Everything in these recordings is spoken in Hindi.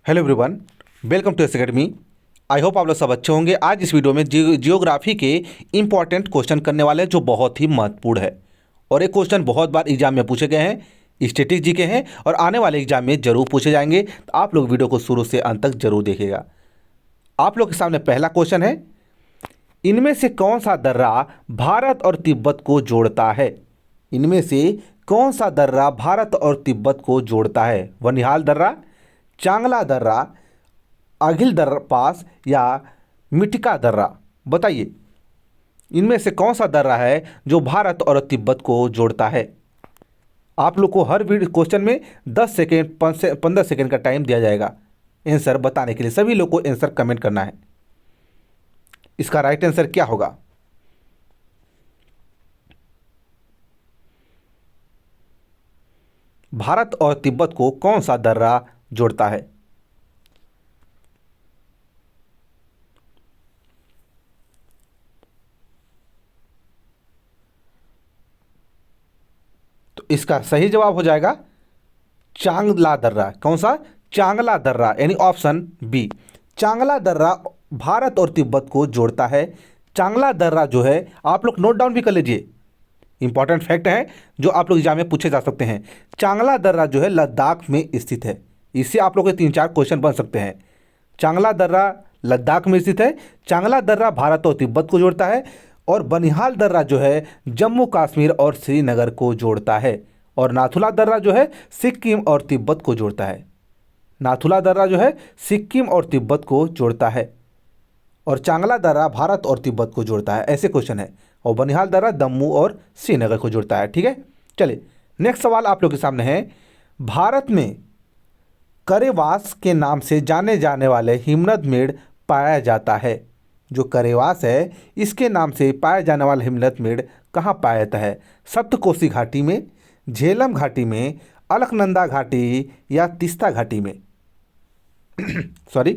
Hello everyone, welcome to S academy. I hope आप लोग सब अच्छे होंगे। आज इस वीडियो में जियोग्राफी के इंपॉर्टेंट क्वेश्चन करने वाले हैं जो बहुत ही महत्वपूर्ण है और एक क्वेश्चन बहुत बार एग्जाम में पूछे गए हैं, स्टैटिक जी के हैं और आने वाले एग्जाम में जरूर पूछे जाएंगे। तो आप लोग वीडियो को शुरू से अंत तक जरूर देखिएगा। आप लोग के सामने पहला क्वेश्चन है, इनमें से कौन सा दर्रा भारत और तिब्बत को जोड़ता है? इनमें से कौन सा दर्रा भारत और तिब्बत को जोड़ता है? वनिहाल दर्रा, चांगला दर्रा, अघिल दर्रा पास या मिटिका दर्रा? बताइए, इनमें से कौन सा दर्रा है जो भारत और तिब्बत को जोड़ता है? आप लोग को हर वीडियो क्वेश्चन में 10 सेकेंड 15 सेकेंड का टाइम दिया जाएगा आंसर बताने के लिए। सभी लोग को आंसर कमेंट करना है। इसका राइट आंसर क्या होगा? भारत और तिब्बत को कौन सा दर्रा जोड़ता है? तो इसका सही जवाब हो जाएगा चांगला दर्रा। कौन सा? चांगला दर्रा, यानी ऑप्शन बी। चांगला दर्रा भारत और तिब्बत को जोड़ता है। चांगला दर्रा जो है, आप लोग नोट डाउन भी कर लीजिए, इंपॉर्टेंट फैक्ट है जो आप लोग एग्जाम में पूछे जा सकते हैं। चांगला दर्रा जो है लद्दाख में स्थित है। इससे आप लोग के 3-4 क्वेश्चन बन सकते हैं। चांगला दर्रा लद्दाख में स्थित है, चांगला दर्रा भारत और तिब्बत को जोड़ता है और बनिहाल दर्रा जो है जम्मू कश्मीर और श्रीनगर को जोड़ता है और नाथुला दर्रा जो है सिक्किम और तिब्बत को जोड़ता है। नाथुला दर्रा जो है सिक्किम और तिब्बत को जोड़ता है और चांगला दर्रा भारत और तिब्बत को जोड़ता है। ऐसे क्वेश्चन है। और बनिहाल दर्रा जम्मू और श्रीनगर को जोड़ता है। ठीक है, चलिए नेक्स्ट सवाल आप लोग के सामने है। भारत में करेवास के नाम से जाने जाने वाले हिमनद मेढ़ पाया जाता है। जो करेवास है, इसके नाम से पाया जाने वाला हिमनद मेढ़ कहाँ पाया जाता है? सप्तकोसी घाटी में, झेलम घाटी में, अलकनंदा घाटी या तीस्ता घाटी में? सॉरी,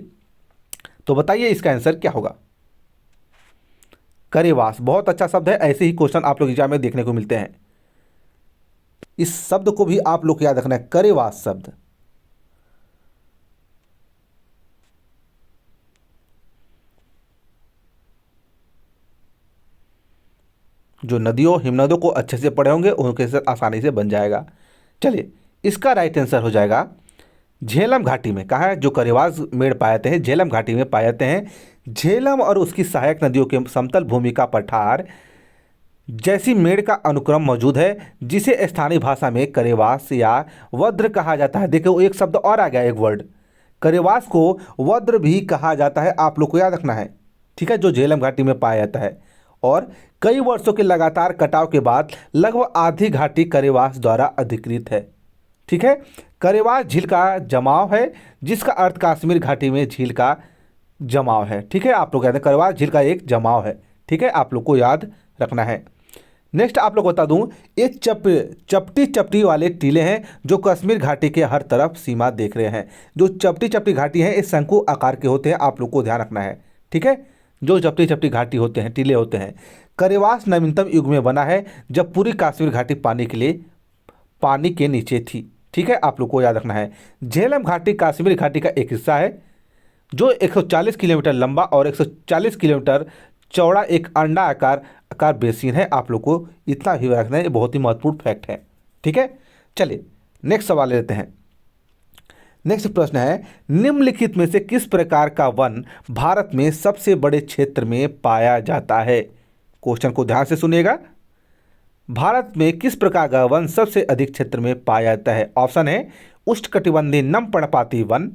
तो बताइए इसका आंसर क्या होगा? करेवास बहुत अच्छा शब्द है। ऐसे ही क्वेश्चन आप लोग एग्जाम में देखने को मिलते हैं। इस शब्द को भी आप लोग को याद रखना है, करेवास शब्द। जो नदियों हिमनदों को अच्छे से पढ़े होंगे उनके साथ आसानी से बन जाएगा। चलिए, इसका राइट आंसर हो जाएगा झेलम घाटी में। कहाँ है? जो करेवास मेढ़ पाए जाते हैं झेलम घाटी में पाए जाते हैं। झेलम और उसकी सहायक नदियों के समतल भूमि का पठार जैसी मेढ़ का अनुक्रम मौजूद है, जिसे स्थानीय भाषा में करेवास या वद्र कहा जाता है। देखो, एक शब्द और आ गया, एक वर्ड। करेवास को वद्र भी कहा जाता है, आप लोग को याद रखना है। ठीक है, जो झेलम घाटी में पाया जाता है और कई वर्षों के लगातार कटाव के बाद लगभग आधी घाटी करेवास द्वारा अधिकृत है। ठीक है, करेवास झील का जमाव है, जिसका अर्थ कश्मीर घाटी में झील का जमाव है। ठीक है, आप लोग कहते हैं करेवास झील का एक जमाव है। ठीक है, आप लोग को याद रखना है। नेक्स्ट आप लोग बता दूं, ये चपटी चपटी वाले टीले हैं जो कश्मीर घाटी के हर तरफ सीमा देख रहे हैं। जो चपटी चपटी घाटी हैं, ये शंकु आकार के होते हैं, आप लोग को ध्यान रखना है। ठीक है, जो चपटी चपटी घाटी होते हैं, टीले होते हैं। करेवास नवीनतम युग में बना है, जब पूरी कश्मीर घाटी पानी के नीचे थी। ठीक है, आप लोग को याद रखना है। झेलम घाटी कश्मीर घाटी का एक हिस्सा है, जो 140 किलोमीटर लंबा और 140 किलोमीटर चौड़ा एक अंडा आकार बेसिन है। आप लोग को इतना ही रखना है, ये बहुत ही महत्वपूर्ण फैक्ट है। ठीक है, चलिए नेक्स्ट सवाल लेते हैं। नेक्स्ट प्रश्न है, निम्नलिखित में से किस प्रकार का वन भारत में सबसे बड़े क्षेत्र में पाया जाता है? क्वेश्चन को ध्यान से सुनिएगा। भारत में किस प्रकार का वन सबसे अधिक क्षेत्र में पाया जाता है? ऑप्शन है उष्णकटिबंधीय नम पर्णपाती वन,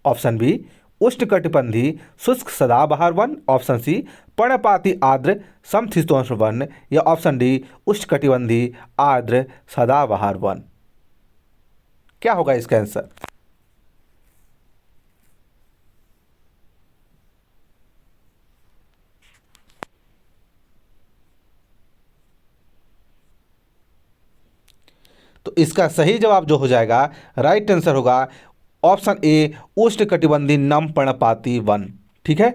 ऑप्शन बी उष्णकटिबंधीय शुष्क सदाबहार वन, ऑप्शन सी पर्णपाती आर्द्र समशीतोष्ण वन या ऑप्शन डी उष्णकटिबंधीय आर्द्र सदाबहार वन। क्या होगा इसका आंसर? तो इसका सही जवाब जो हो जाएगा, राइट आंसर होगा ऑप्शन ए उष्णकटिबंधीय नम पर्णपाती वन। ठीक है,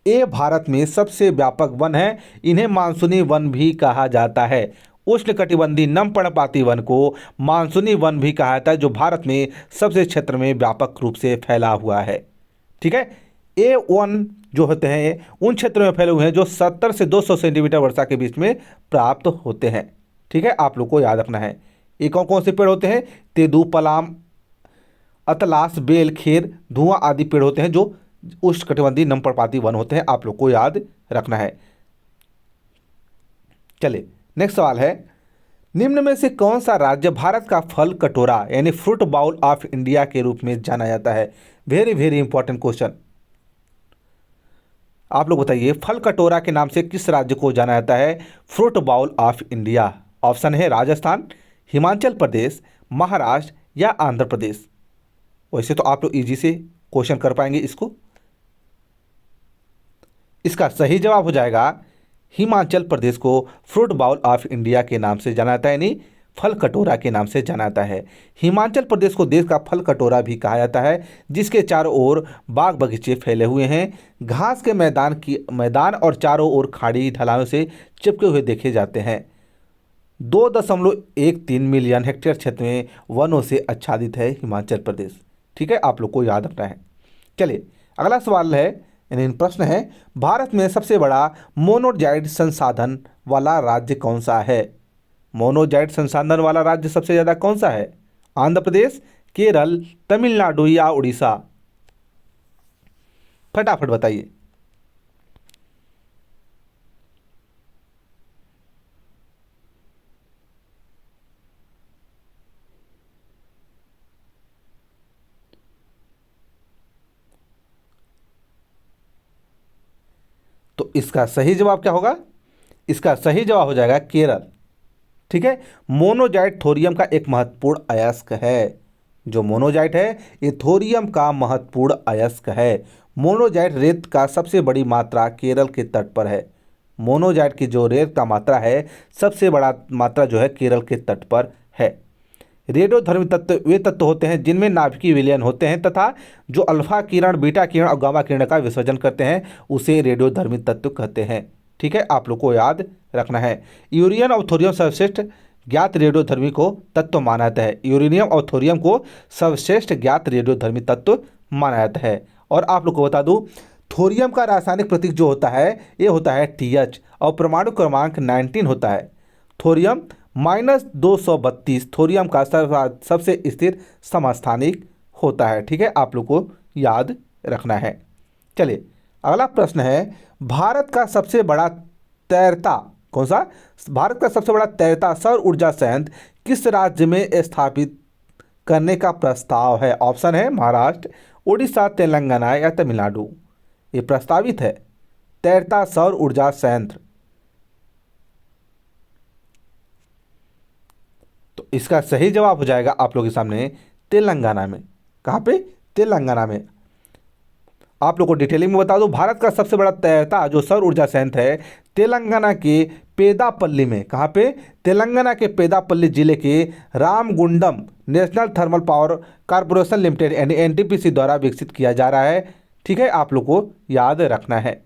ये भारत में सबसे व्यापक वन है। इन्हें मानसूनी वन भी कहा जाता है। उष्णकटिबंधीय नम पर्णपाती वन को मानसूनी वन भी कहा जाता है, जो भारत में सबसे क्षेत्र में व्यापक रूप से फैला हुआ है। ठीक है, A1 जो होते हैं उन क्षेत्रों में फैले हुए हैं जो 70 से 200 सेंटीमीटर वर्षा के बीच में प्राप्त होते हैं। ठीक है, आप लोग को याद रखना है। ये कौन कौन से पेड़ होते हैं? तेंदू, पलाम, अतलास, बेल, खेर, धुआं आदि पेड़ होते हैं जो उष्णकटिबंधीय नम पर्णपाती वन होते हैं। आप लोग को याद रखना है। चलिए नेक्स्ट सवाल है, निम्न में से कौन सा राज्य भारत का फल कटोरा यानी फ्रूट बाउल ऑफ इंडिया के रूप में जाना जाता है? Very very important question. आप लोग बताइए, फल कटोरा के नाम से किस राज्य को जाना जाता है fruit bowl of India? Option है राजस्थान, हिमाचल प्रदेश, महाराष्ट्र या आंध्र प्रदेश। वैसे तो आप लोग इजी से क्वेश्चन कर पाएंगे इसको। इसका सही जवाब हो जाएगा हिमाचल प्रदेश को फ्रूट बाउल ऑफ इंडिया के नाम से जाना जाता है, यानी फल कटोरा के नाम से जाना जाता है। हिमाचल प्रदेश को देश का फल कटोरा भी कहा जाता है, जिसके चारों ओर बाग बगीचे फैले हुए हैं। घास के मैदान और चारों ओर खाड़ी ढलानों से चिपके हुए देखे जाते हैं। 2.13 मिलियन हेक्टेयर क्षेत्र में वनों से आच्छादित है हिमाचल प्रदेश। ठीक है, आप लोग को याद रखना है। चलिए अगला सवाल है, यानी प्रश्न है, भारत में सबसे बड़ा मोनोजाइट संसाधन वाला राज्य कौन सा है? मोनोजाइट संसाधन वाला राज्य सबसे ज़्यादा कौन सा है? आंध्र प्रदेश, केरल, तमिलनाडु या उड़ीसा? फटाफट बताइए। तो इसका सही जवाब क्या होगा? इसका सही जवाब हो जाएगा केरल। ठीक है, मोनोजाइट थोरियम का एक महत्वपूर्ण अयस्क है। जो मोनोजाइट है ये थोरियम का महत्वपूर्ण अयस्क है। मोनोजाइट रेत का सबसे बड़ी मात्रा केरल के तट पर है। मोनोजाइट की जो रेत का मात्रा है सबसे बड़ा मात्रा जो है केरल के तट पर है। रेडियोधर्मी तत्व वे तत्व होते हैं जिनमें नाभिकीय विलयन होते हैं तथा जो अल्फा किरण, बीटा किरण और गामा किरण का विसर्जन करते हैं उसे रेडियोधर्मी तत्व कहते हैं। ठीक है, आप लोग को याद रखना है। यूरेनियम और थोरियम सर्वश्रेष्ठ ज्ञात रेडियोधर्मी को तत्व माना जाता है। यूरेनियम और थोरियम को सर्वश्रेष्ठ ज्ञात रेडियोधर्मी तत्व माना जाता है। और आप लोग को बता दूं, थोरियम का रासायनिक प्रतीक जो होता है ये होता है TH और परमाणु क्रमांक 19 होता है। थोरियम -232 थोरियम का सबसे स्थिर समस्थानिक होता है। ठीक है, आप लोग को याद रखना है। चलिए अगला प्रश्न है, भारत का सबसे बड़ा तैरता कौन सा? भारत का सबसे बड़ा तैरता सौर ऊर्जा संयंत्र किस राज्य में स्थापित करने का प्रस्ताव है? ऑप्शन है महाराष्ट्र, उड़ीसा, तेलंगाना या तमिलनाडु। ये प्रस्तावित है तैरता सौर ऊर्जा संयंत्र। तो इसका सही जवाब हो जाएगा आप लोगों के सामने तेलंगाना में। कहाँ पे? तेलंगाना में। आप लोगों को डिटेलिंग में बता दूं, भारत का सबसे बड़ा तैरता जो सौर ऊर्जा संयंत्र है तेलंगाना के पेदापल्ली में। कहाँ पे? तेलंगाना के पेदापल्ली जिले के Ramagundam national thermal power corporation limited यानी NTPC द्वारा विकसित किया जा रहा है। ठीक है, आप लोग को याद रखना है।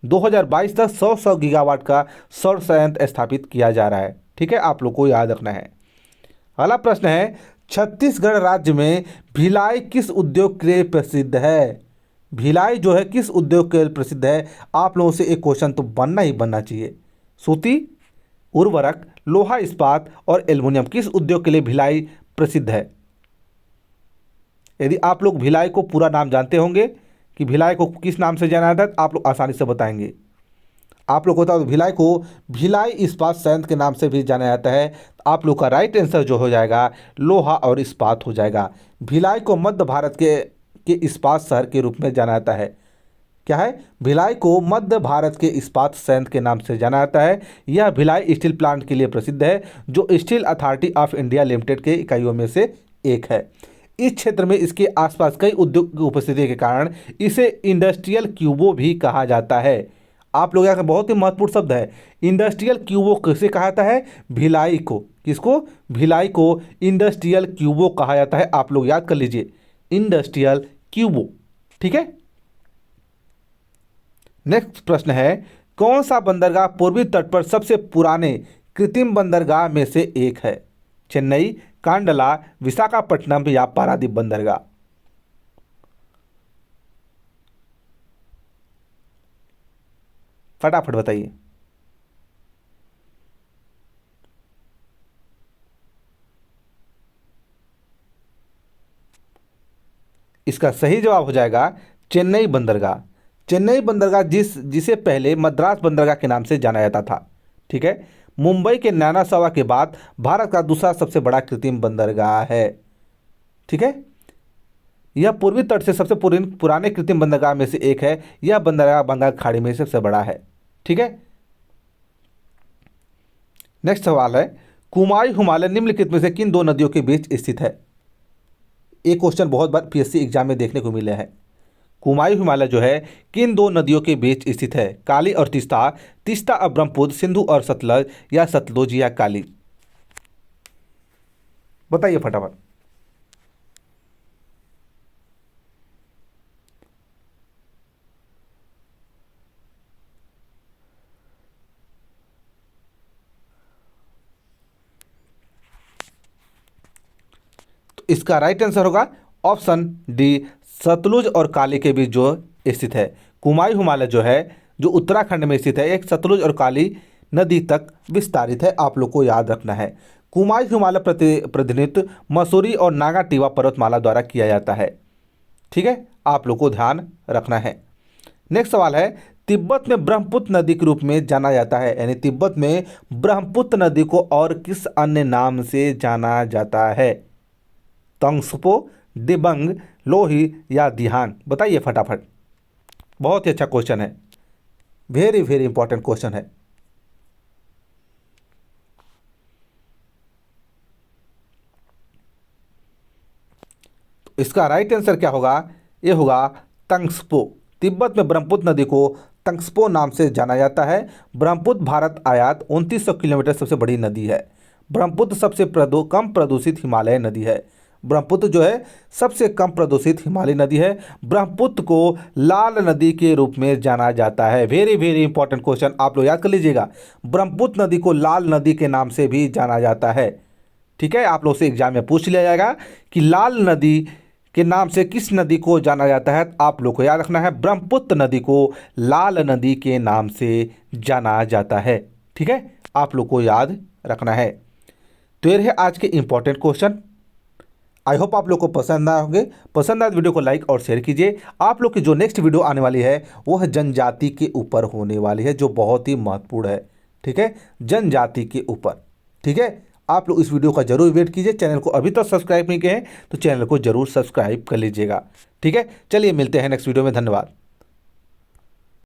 2022 तक 100 गीगावाट का सौर संयंत्र स्थापित किया जा रहा है। ठीक है, आप लोग को याद रखना है। अगला प्रश्न है, छत्तीसगढ़ राज्य में भिलाई किस उद्योग के लिए प्रसिद्ध है? भिलाई जो है किस उद्योग के लिए प्रसिद्ध है? आप लोगों से एक क्वेश्चन तो बनना ही बनना चाहिए। सूती, उर्वरक, लोहा इस्पात और एल्युमिनियम किस उद्योग के लिए भिलाई प्रसिद्ध है? यदि आप लोग भिलाई को पूरा नाम जानते होंगे कि भिलाई को किस नाम से जाना जाता है, आप लोग आसानी से बताएंगे। आप लोग को बता दो, भिलाई को भिलाई इस्पात संयंत्र के नाम से भी जाना जाता है। आप लोग का राइट आंसर जो हो जाएगा लोहा और इस्पात हो जाएगा। भिलाई को मध्य भारत के इस्पात शहर के रूप में जाना जाता है। क्या है? भिलाई को मध्य भारत के इस्पात संयंत्र के नाम से जाना जाता है। यह भिलाई स्टील प्लांट के लिए प्रसिद्ध है जो steel authority of India limited के इकाइयों में से एक है। इस क्षेत्र में इसके आसपास कई उद्योग की उपस्थिति के कारण इसे इंडस्ट्रियल क्यूबो भी कहा जाता है। आप लोग यहाँ बहुत ही महत्वपूर्ण शब्द है, इंडस्ट्रियल क्यूबो किसे कहा जाता है? भिलाई को। किसको? भिलाई को इंडस्ट्रियल क्यूबो कहा जाता है। आप लोग याद कर लीजिए, इंडस्ट्रियल क्यूबो। ठीक है, नेक्स्ट प्रश्न है, कौन सा बंदरगाह पूर्वी तट पर सबसे पुराने कृत्रिम बंदरगाह में से एक है? चेन्नई, कांडला, विशाखापट्टनम या पारादीप बंदरगाह? फटाफट बताइए। इसका सही जवाब हो जाएगा चेन्नई बंदरगाह। चेन्नई बंदरगाह जिसे पहले मद्रास बंदरगाह के नाम से जाना जाता था। ठीक है, मुंबई के नानासावा के बाद भारत का दूसरा सबसे बड़ा कृत्रिम बंदरगाह है। ठीक है, यह पूर्वी तट से सबसे पुराने कृत्रिम बंदरगाह में से एक है। यह बंदरगाह बंगाल खाड़ी में सबसे बड़ा है। ठीक है, नेक्स्ट सवाल है, कुमाई हिमालय निम्नलिखित में से किन दो नदियों के बीच स्थित है? एक क्वेश्चन बहुत बार पीएससी एग्जाम में देखने को मिले हैं। कुमाई हिमालय जो है किन दो नदियों के बीच स्थित है? काली और तीस्ता, तीस्ता और ब्रह्मपुत्र, सिंधु और सतलज या सतलुज या काली? बताइए फटाफट। तो इसका राइट आंसर होगा ऑप्शन डी, सतलुज और काली के बीच जो स्थित है। कुमाई हिमालय जो है जो उत्तराखंड में स्थित है, एक सतलुज और काली नदी तक विस्तारित है। आप लोग को याद रखना है। कुमाई हिमालय प्रतिनिधित्व मसूरी और नागा टीवा पर्वतमाला द्वारा किया जाता है। ठीक है, आप लोग को ध्यान रखना है। नेक्स्ट सवाल है, तिब्बत में ब्रह्मपुत्र नदी के रूप में जाना जाता है, यानी तिब्बत में ब्रह्मपुत्र नदी को और किस अन्य नाम से जाना जाता है? तोंगत्सो, दिबंग, लोही या दिहांग? बताइए फटाफट। बहुत ही अच्छा क्वेश्चन है, वेरी वेरी इंपॉर्टेंट क्वेश्चन है। तो इसका राइट आंसर क्या होगा? ये होगा तंगस्पो। तिब्बत में ब्रह्मपुत्र नदी को तंगस्पो नाम से जाना जाता है। ब्रह्मपुत्र भारत आयात 2900 किलोमीटर सबसे बड़ी नदी है। ब्रह्मपुत्र सबसे कम प्रदूषित हिमालय नदी है। ब्रह्मपुत्र जो है सबसे कम प्रदूषित हिमालय नदी है। ब्रह्मपुत्र को लाल नदी के रूप में जाना जाता है। वेरी वेरी इंपॉर्टेंट क्वेश्चन, आप लोग याद कर लीजिएगा। ब्रह्मपुत्र नदी को लाल नदी के नाम से भी जाना जाता है। ठीक है, आप लोग से एग्जाम में पूछ लिया जाएगा कि लाल नदी के नाम से किस नदी को जाना जाता है। आप लोग को याद रखना है, ब्रह्मपुत्र नदी को लाल नदी के नाम से जाना जाता है। ठीक है, आप लोग को याद रखना है। तो ये रहे आज के इंपॉर्टेंट क्वेश्चन। आई होप आप लोग को पसंद आए होंगे। पसंद आए तो वीडियो को लाइक और शेयर कीजिए। आप लोग की जो नेक्स्ट वीडियो आने वाली है वह जनजाति के ऊपर होने वाली है, जो बहुत ही महत्वपूर्ण है। ठीक है, जनजाति के ऊपर। ठीक है, आप लोग इस वीडियो का जरूर वेट कीजिए। चैनल को अभी तक सब्सक्राइब नहीं किए हैं तो चैनल को जरूर सब्सक्राइब कर लीजिएगा। ठीक है, चलिए मिलते हैं नेक्स्ट वीडियो में। धन्यवाद।